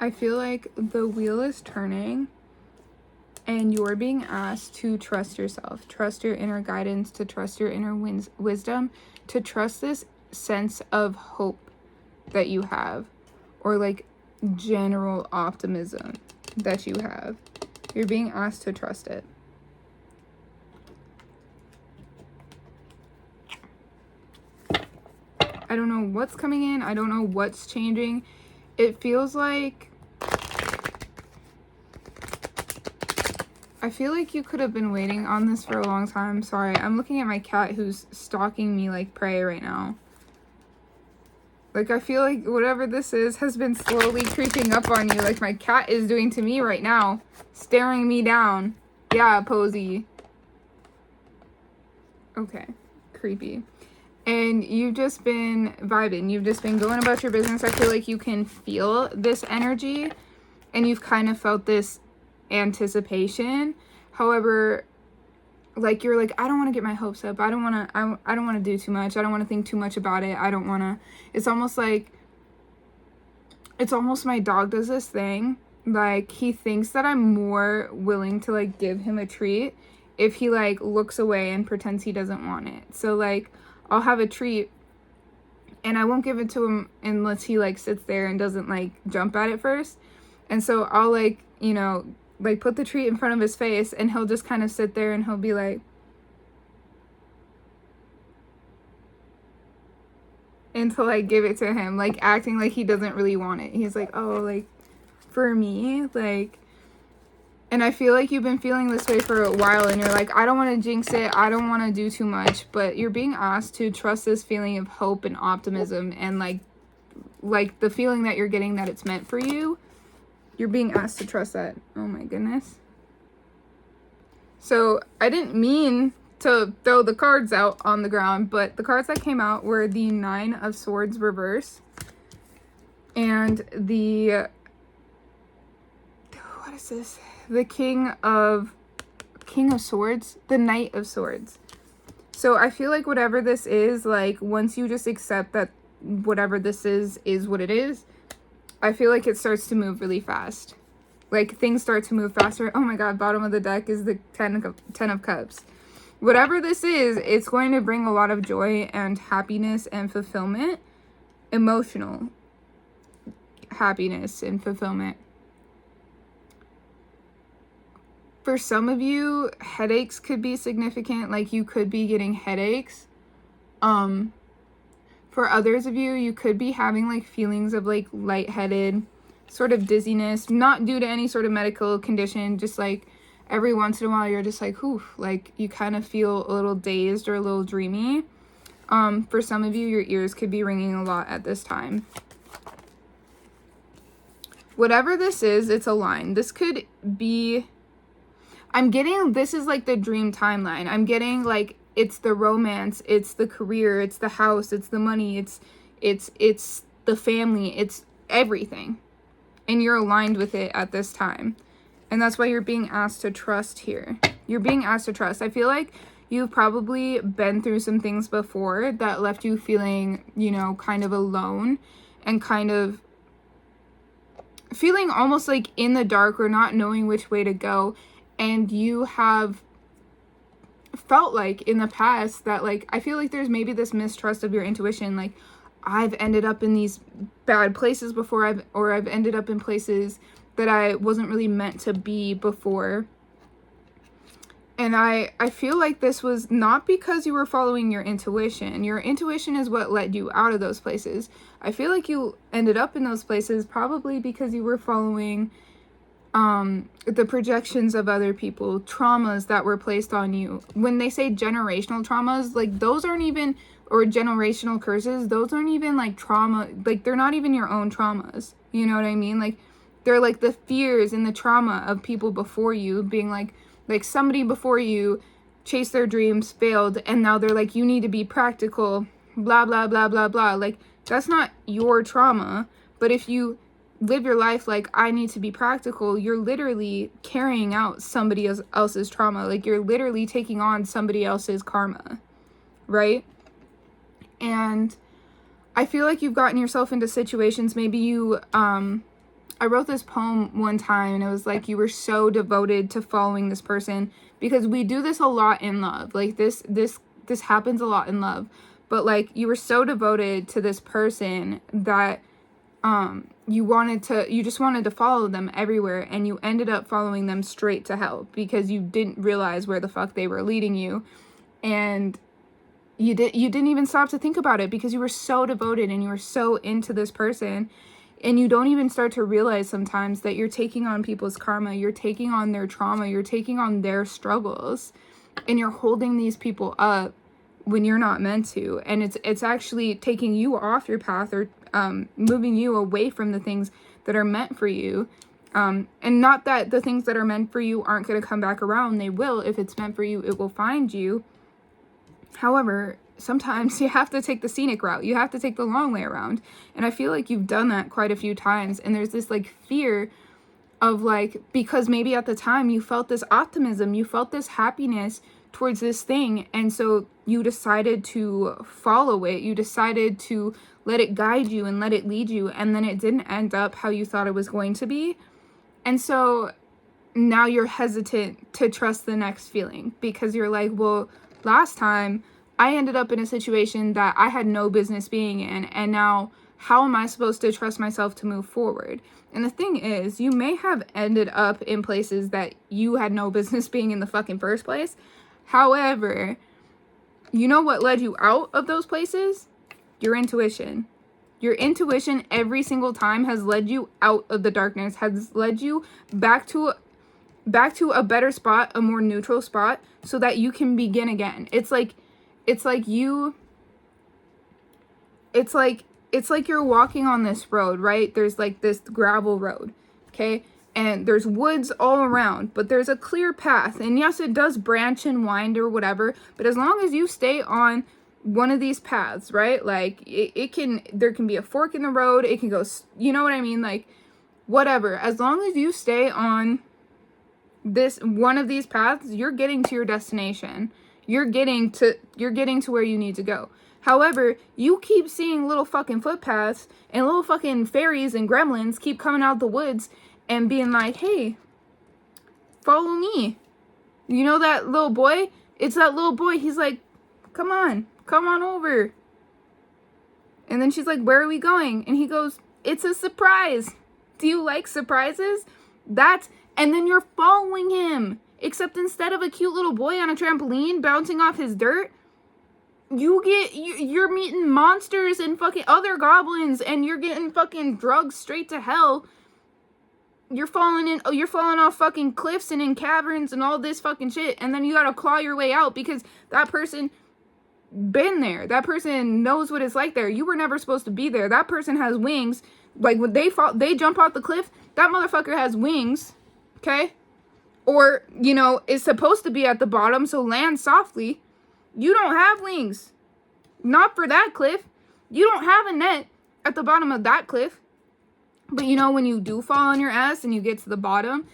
I feel like the wheel is turning and you're being asked to trust yourself, trust your inner guidance, to trust your inner wisdom, to trust this sense of hope that you have, or like general optimism that you have. You're being asked to trust it. I don't know what's coming in. I don't know what's changing. It feels like, I feel like you could have been waiting on this for a long time. Sorry, I'm looking at my cat who's stalking me like prey right now. Like, I feel like whatever this is has been slowly creeping up on you, like my cat is doing to me right now, staring me down. Yeah, Posy. Okay, creepy. And you've just been vibing. You've just been going about your business. I feel like you can feel this energy, and you've kind of felt this anticipation. However, like, you're like, I don't want to get my hopes up. I don't want to do too much. I don't want to think too much about it. I don't want to. It's almost my dog does this thing. Like, he thinks that I'm more willing to like give him a treat if he like looks away and pretends he doesn't want it. So like, I'll have a treat and I won't give it to him unless he like sits there and doesn't like jump at it first. And so I'll like, you know, like put the treat in front of his face and he'll just kind of sit there and he'll be like, until I give it to him, like acting like he doesn't really want it. He's like, oh, like for me, like, and I feel like you've been feeling this way for a while and you're like, I don't want to jinx it. I don't want to do too much, but you're being asked to trust this feeling of hope and optimism and like the feeling that you're getting that it's meant for you. You're being asked to trust that. Oh my goodness. So I didn't mean to throw the cards out on the ground, but the cards that came out were the 9 of Swords reverse and the, what is this? The King of Swords, the Knight of Swords. So I feel like whatever this is, like once you just accept that whatever this is what it is, I feel like it starts to move really fast. Like things start to move faster. Oh my god, bottom of the deck is the 10 of Cups. Whatever this is, it's going to bring a lot of joy and happiness and fulfillment. Emotional happiness and fulfillment. For some of you, headaches could be significant. Like you could be getting headaches. For others of you, you could be having like feelings of like lightheaded, sort of dizziness, not due to any sort of medical condition, just like every once in a while you're just like, whew, like you kind of feel a little dazed or a little dreamy. For some of you, your ears could be ringing a lot at this time. Whatever this is, it's a line. This could be, I'm getting, this is like the dream timeline. I'm getting like, it's the romance, it's the career, it's the house, it's the money, it's the family, it's everything. And you're aligned with it at this time. And that's why you're being asked to trust here. You're being asked to trust. I feel like you've probably been through some things before that left you feeling, you know, kind of alone and kind of feeling almost like in the dark or not knowing which way to go. And you have felt like in the past that like, I feel like there's maybe this mistrust of your intuition. Like I've ended up in these bad places before, I've ended up in places that I wasn't really meant to be before. And I feel like this was not because you were following your intuition. Your intuition is what led you out of those places. I feel like you ended up in those places probably because you were following the projections of other people, traumas that were placed on you. When they say generational traumas, like those aren't even, or generational curses, those aren't even like trauma, like they're not even your own traumas. You know what I mean? Like they're like the fears and the trauma of people before you being like somebody before you chased their dreams, failed, and now they're like, you need to be practical, blah, blah, blah, blah, blah. Like that's not your trauma. But if you live your life like, I need to be practical, you're literally carrying out somebody else's trauma. Like you're literally taking on somebody else's karma, right? And I feel like you've gotten yourself into situations, maybe you I wrote this poem one time, and it was like, you were so devoted to following this person, because we do this a lot in love. Like this happens a lot in love, but like you were so devoted to this person that you just wanted to follow them everywhere, and you ended up following them straight to hell because you didn't realize where the fuck they were leading you. And you didn't even stop to think about it because you were so devoted and you were so into this person. And you don't even start to realize sometimes that you're taking on people's karma, you're taking on their trauma, you're taking on their struggles, and you're holding these people up when you're not meant to. And it's actually taking you off your path, or moving you away from the things that are meant for you. And not that the things that are meant for you aren't going to come back around. They will. If it's meant for you, it will find you. However, sometimes you have to take the scenic route. You have to take the long way around. And I feel like you've done that quite a few times. And there's this like fear of like, because maybe at the time you felt this optimism, you felt this happiness towards this thing. And so you decided to follow it. You decided to let it guide you and let it lead you. And then it didn't end up how you thought it was going to be. And so now you're hesitant to trust the next feeling because you're like, well, last time I ended up in a situation that I had no business being in, and now how am I supposed to trust myself to move forward? And the thing is, you may have ended up in places that you had no business being in the fucking first place. However, you know what led you out of those places? Your intuition. Your intuition every single time has led you out of the darkness, has led you back to a better spot, a more neutral spot, so that you can begin again. It's like you're walking on this road, right? There's like this gravel road, okay? And there's woods all around, but there's a clear path. And yes, it does branch and wind or whatever, but as long as you stay on one of these paths, right? Like there can be a fork in the road. It can go, you know what I mean? Like whatever, as long as you stay on this one of these paths, you're getting to your destination. You're getting to where you need to go. However, you keep seeing little fucking footpaths and little fucking fairies and gremlins keep coming out the woods and being like, hey, follow me. You know that little boy? It's that little boy. He's like, come on over. And then she's like, where are we going? And he goes, it's a surprise. Do you like surprises? And then you're following him. Except instead of a cute little boy on a trampoline bouncing off his dirt, you're meeting monsters and fucking other goblins, and you're getting fucking drugged straight to hell. You're falling off fucking cliffs and in caverns and all this fucking shit, and then you gotta claw your way out because that person been there. That person knows what it's like there. You were never supposed to be there. That person has wings. Like when they jump off the cliff, that motherfucker has wings. Okay? Or, is supposed to be at the bottom, so land softly. You don't have wings. Not for that cliff. You don't have a net at the bottom of that cliff. But when you do fall on your ass and you get to the bottom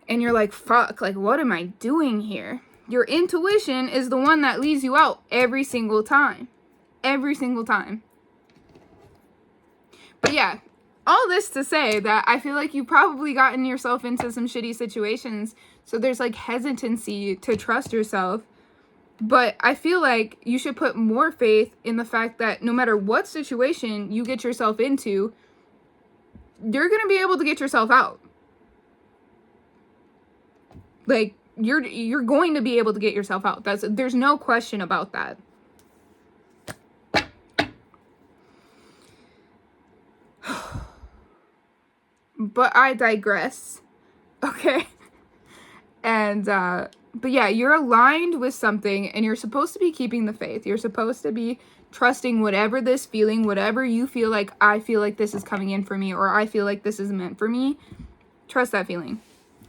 and you're like, fuck, like, what am I doing here? Your intuition is the one that leads you out every single time. Every single time. But yeah, all this to say that I feel like you've probably gotten yourself into some shitty situations. So there's like hesitancy to trust yourself. But I feel like you should put more faith in the fact that no matter what situation you get yourself into, you're going to be able to get yourself out. Like, you're going to be able to get yourself out. There's no question about that. But I digress. Okay? And, but yeah, you're aligned with something and you're supposed to be keeping the faith. You're supposed to be trusting whatever this feeling, whatever you feel like, I feel like this is coming in for me, or I feel like this is meant for me. Trust that feeling.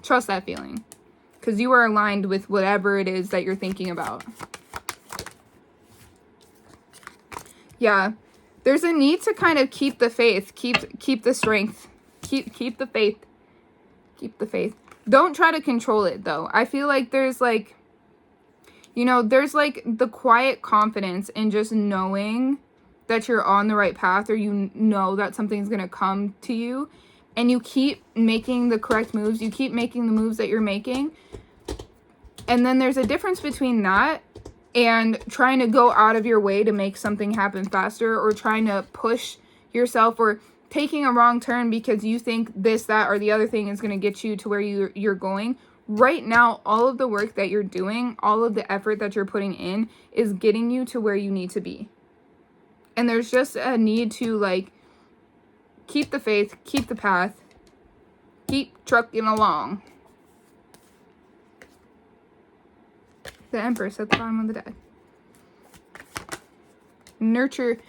Trust that feeling. Because you are aligned with whatever it is that you're thinking about. Yeah. There's a need to kind of keep the faith. Keep the strength. Keep the faith. Keep the faith. Don't try to control it, though. I feel like there's like, there's like the quiet confidence in just knowing that you're on the right path, or that something's going to come to you. and you keep making the correct moves, you keep making the moves that you're making. And then there's a difference between that and trying to go out of your way to make something happen faster, or trying to push yourself, or taking a wrong turn because you think this, that, or the other thing is going to get you to where you're going. Right now, all of the work that you're doing, all of the effort that you're putting in is getting you to where you need to be. And there's just a need to, like, keep the faith, keep the path, keep trucking along. The Empress at the bottom of the deck. Nurture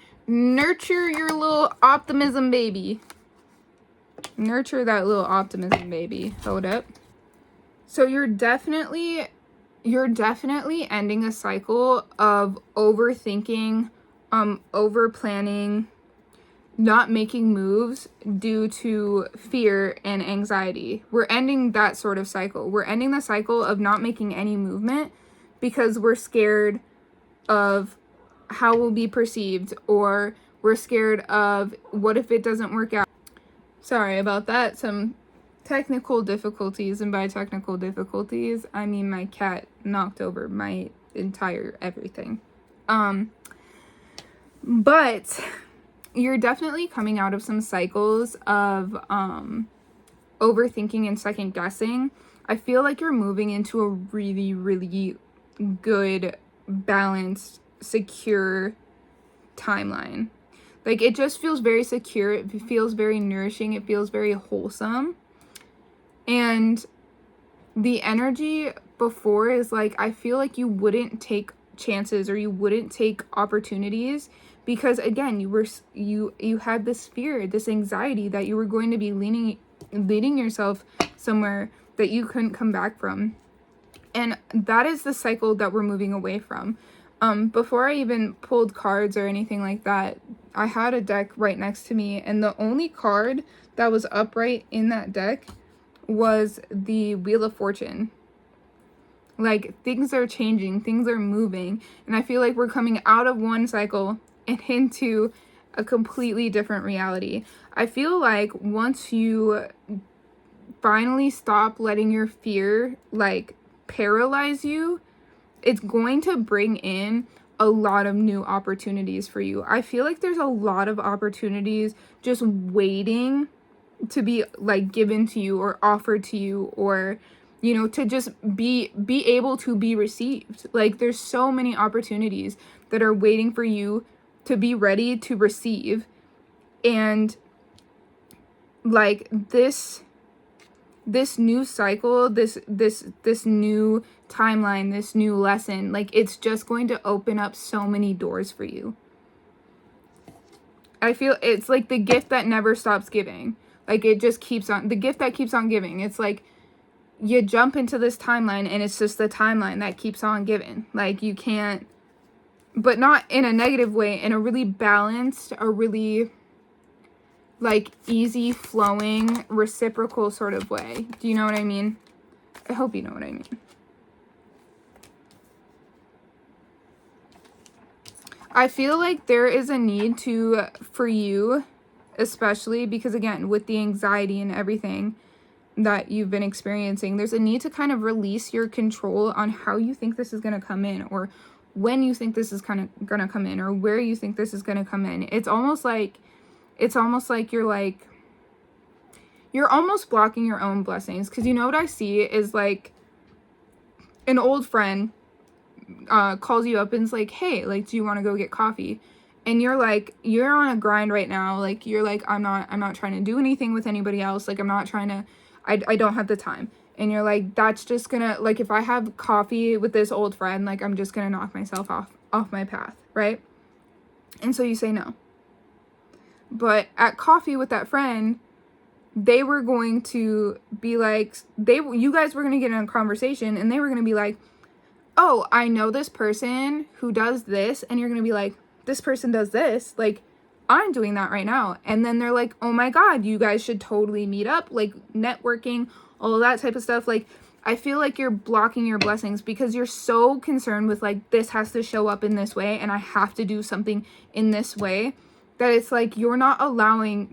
your little optimism baby. Nurture that little optimism baby. Hold up. So you're definitely ending a cycle of overthinking, over planning, not making moves due to fear and anxiety. We're ending that sort of cycle. We're ending the cycle of not making any movement because we're scared of how we'll be perceived, or we're scared of what if it doesn't work out. Sorry about that. Some technical difficulties, and by technical difficulties, I mean my cat knocked over my entire everything. But you're definitely coming out of some cycles of overthinking and second guessing. I feel like you're moving into a really, really good, balanced, secure timeline. Like, it just feels very secure. It feels very nourishing. It feels very wholesome. And the energy before is like, I feel like you wouldn't take chances, or you wouldn't take opportunities because, again, you had this fear, this anxiety that you were going to be leading yourself somewhere that you couldn't come back from. And that is the cycle that we're moving away from. Before I even pulled cards or anything like that, I had a deck right next to me, and the only card that was upright in that deck was the Wheel of Fortune. Like, things are changing, things are moving, and I feel like we're coming out of one cycle and into a completely different reality. I feel like once you finally stop letting your fear, like, paralyze you, it's going to bring in a lot of new opportunities for you. I feel like there's a lot of opportunities just waiting to be, like, given to you or offered to you, or, you know, to just be able to be received. Like, there's so many opportunities that are waiting for you to be ready to receive. And, like, this new cycle, this new timeline, this new lesson, like, it's just going to open up so many doors for you. I feel it's like the gift that never stops giving. Like, it just keeps on, the gift that keeps on giving. It's like you jump into this timeline and it's just the timeline that keeps on giving. Like, you can't, but not in a negative way, in a really balanced, a really, like, easy flowing, reciprocal sort of way. Do you know what I mean? I hope you know what I mean. I feel like there is a need for you, especially because, again, with the anxiety and everything that you've been experiencing, there's a need to kind of release your control on how you think this is going to come in, or when you think this is kind of going to come in, or where you think this is going to come in. It's almost like you're almost blocking your own blessings. Because, you know what I see is, like, an old friend calls you up and is like, hey, like, do you want to go get coffee? And you're like, you're on a grind right now. Like, you're like, I'm not trying to do anything with anybody else. Like, I'm not trying to, I don't have the time. And you're like, that's just gonna, like, if I have coffee with this old friend, like, I'm just gonna knock myself off my path, right? And so you say no. But at coffee with that friend, they were going to be like, you guys were going to get in a conversation, and they were going to be like, oh, I know this person who does this. And you're going to be like, this person does this. Like, I'm doing that right now. And then they're like, oh my God, you guys should totally meet up, like, networking, all of that type of stuff. Like, I feel like you're blocking your blessings because you're so concerned with, like, this has to show up in this way, and I have to do something in this way, that it's like you're not allowing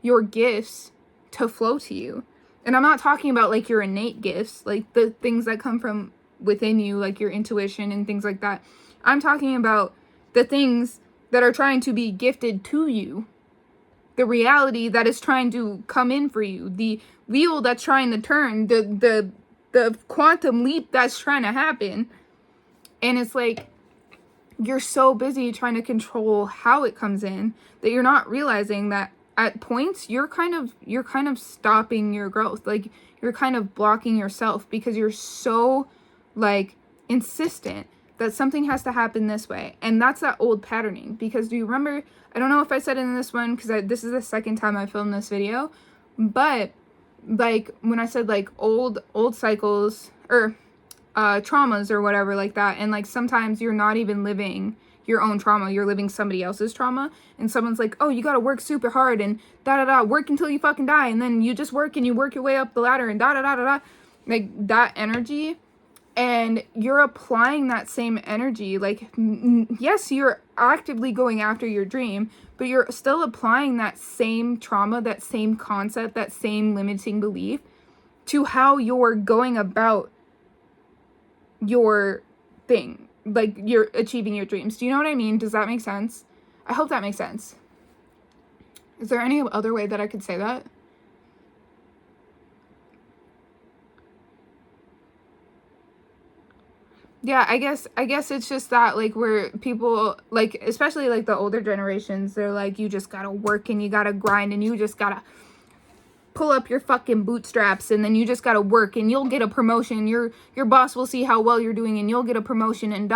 your gifts to flow to you. And I'm not talking about like your innate gifts, like the things that come from within you, like your intuition and things like that. I'm talking about the things that are trying to be gifted to you, the reality that is trying to come in for you, the wheel that's trying to turn, the quantum leap that's trying to happen. And it's like, you're so busy trying to control how it comes in that you're not realizing that at points you're kind of stopping your growth. Like, you're kind of blocking yourself because you're so like insistent that something has to happen this way. And that's that old patterning. Because do you remember, I don't know if I said it in this one because this is the second time I filmed this video, but like when I said like old cycles or traumas or whatever like that, and like sometimes you're not even living your own trauma, you're living somebody else's trauma, and someone's like, oh, you gotta work super hard and work until you fucking die, and then you just work and you work your way up the ladder and like that energy. And you're applying that same energy, like, yes, you're actively going after your dream, but you're still applying that same trauma, that same concept, that same limiting belief to how you're going about your thing, like you're achieving your dreams. Do you know what I mean? Does that make sense? I hope that makes sense. Is there any other way that I could say that? Yeah, I guess it's just that, like, where people, like, especially like the older generations, they're like, you just gotta work and you gotta grind and you just gotta pull up your fucking bootstraps, and then you just gotta work and you'll get a promotion. Your boss will see how well you're doing and you'll get a promotion and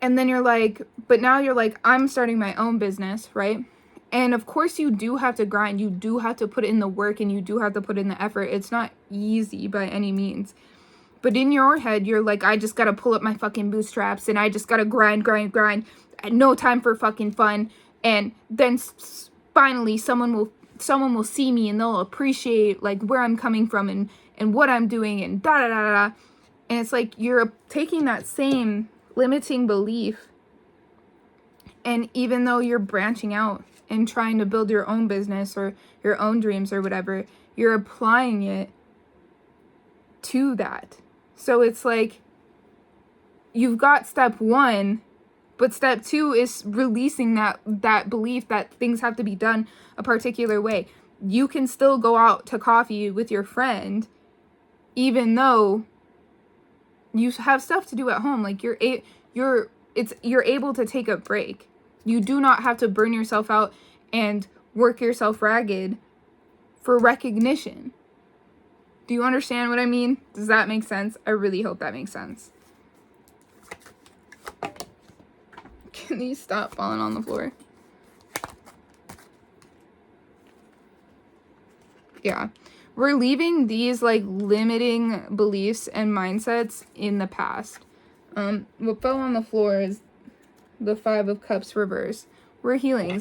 And then you're like, but now you're like, I'm starting my own business, right? And of course you do have to grind, you do have to put in the work, and you do have to put in the effort. It's not easy by any means. But in your head, you're like, I just gotta pull up my fucking bootstraps and I just gotta grind. No time for fucking fun. And then finally someone will see me and they'll appreciate like where I'm coming from and what I'm doing and And it's like you're taking that same limiting belief, and even though you're branching out and trying to build your own business or your own dreams or whatever, you're applying it to that. So it's like you've got step 1, but step 2 is releasing that belief that things have to be done a particular way. You can still go out to coffee with your friend even though you have stuff to do at home. Like you're able to take a break. You do not have to burn yourself out and work yourself ragged for recognition. Do you understand what I mean? Does that make sense? I really hope that makes sense. Can these stop falling on the floor? Yeah. We're leaving these like limiting beliefs and mindsets in the past. What fell on the floor is the 5 of Cups reverse. We're healing.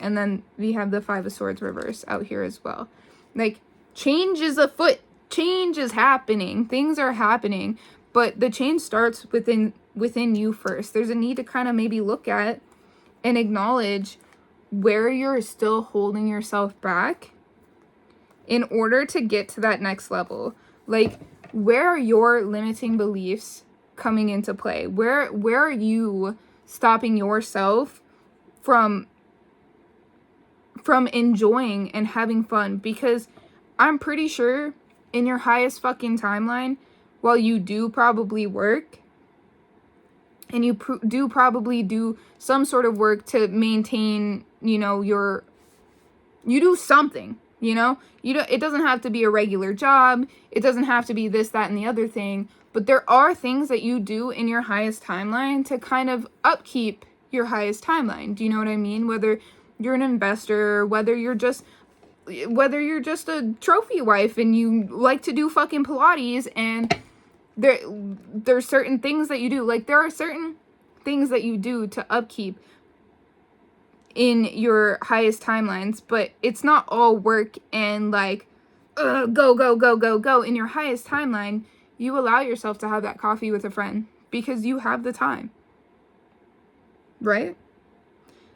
And then we have the 5 of Swords reverse out here as well. Like, change is afoot. Change is happening. Things are happening. But the change starts within you first. There's a need to kind of maybe look at and acknowledge where you're still holding yourself back in order to get to that next level. Like, where are your limiting beliefs coming into play? Where are you stopping yourself from enjoying and having fun? Because I'm pretty sure in your highest fucking timeline, while you do probably work and you do probably do some sort of work to maintain, you do something, it doesn't have to be a regular job. It doesn't have to be this, that, and the other thing. But there are things that you do in your highest timeline to kind of upkeep your highest timeline. Do you know what I mean? Whether you're an investor, whether you're just a trophy wife and you like to do fucking Pilates, and there's certain things that you do. Like, there are certain things that you do to upkeep in your highest timelines, but it's not all work and like go. In your highest timeline, you allow yourself to have that coffee with a friend because you have the time, right?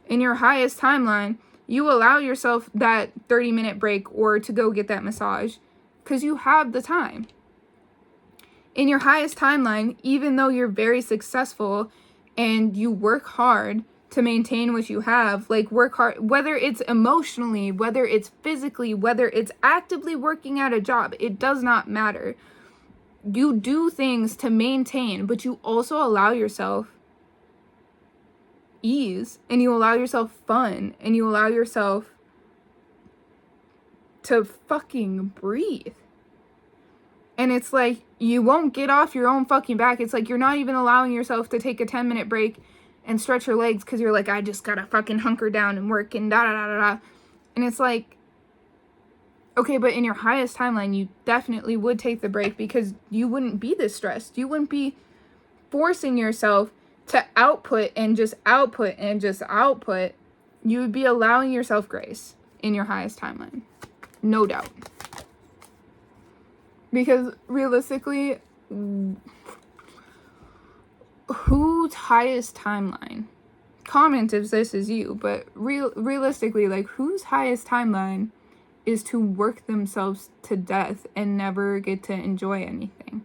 In your highest timeline, You allow yourself that 30-minute break or to go get that massage because you have the time. In your highest timeline, even though you're very successful and you work hard to maintain what you have, like work hard, whether it's emotionally, whether it's physically, whether it's actively working at a job, it does not matter. You do things to maintain, but you also allow yourself ease, and you allow yourself fun, and you allow yourself to fucking breathe. And it's like, you won't get off your own fucking back. It's like, you're not even allowing yourself to take a 10-minute break and stretch your legs because you're like, I just gotta fucking hunker down and work and da da da da da. And it's like, okay, but in your highest timeline, you definitely would take the break because you wouldn't be this stressed. You wouldn't be forcing yourself to output and just output and just output. You would be allowing yourself grace in your highest timeline. No doubt. Because realistically, whose highest timeline? Comment if this is you, but realistically, like, whose highest timeline is to work themselves to death and never get to enjoy anything?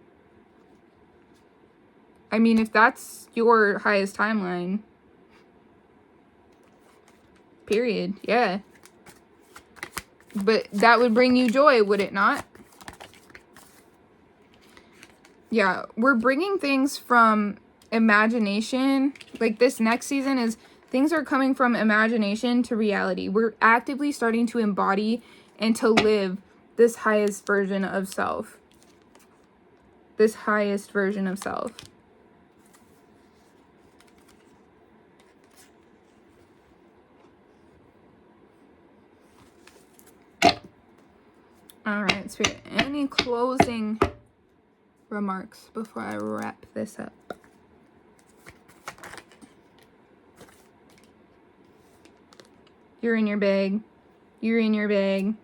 I mean, if that's your highest timeline, period, yeah. But that would bring you joy, would it not? Yeah, we're bringing things from imagination. Like, this next season is, things are coming from imagination to reality. We're actively starting to embody and to live this highest version of self. This highest version of self. All right, Spirit, any closing remarks before I wrap this up? You're in your bag. You're in your bag.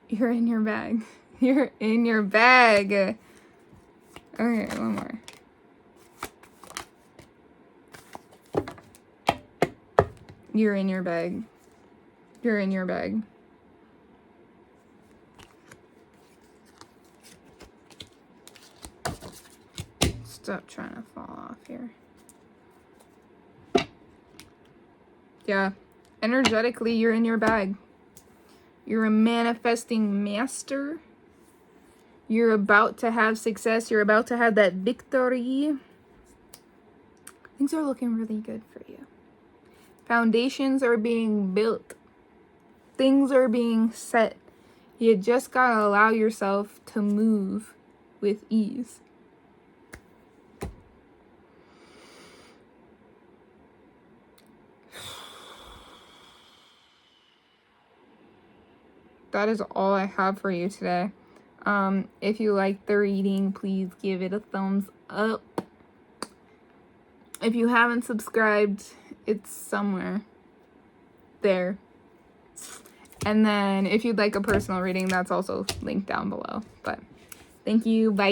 You're in your bag. You're in your bag. Okay, one more. You're in your bag. You're in your bag. Stop trying to fall off here. Yeah. Energetically, you're in your bag. You're a manifesting master. You're about to have success. You're about to have that victory. Things are looking really good for you. Foundations are being built. Things are being set. You just gotta allow yourself to move with ease. That is all I have for you today. If you like the reading, please give it a thumbs up. If you haven't subscribed, it's somewhere there. And then if you'd like a personal reading, that's also linked down below. But thank you. Bye.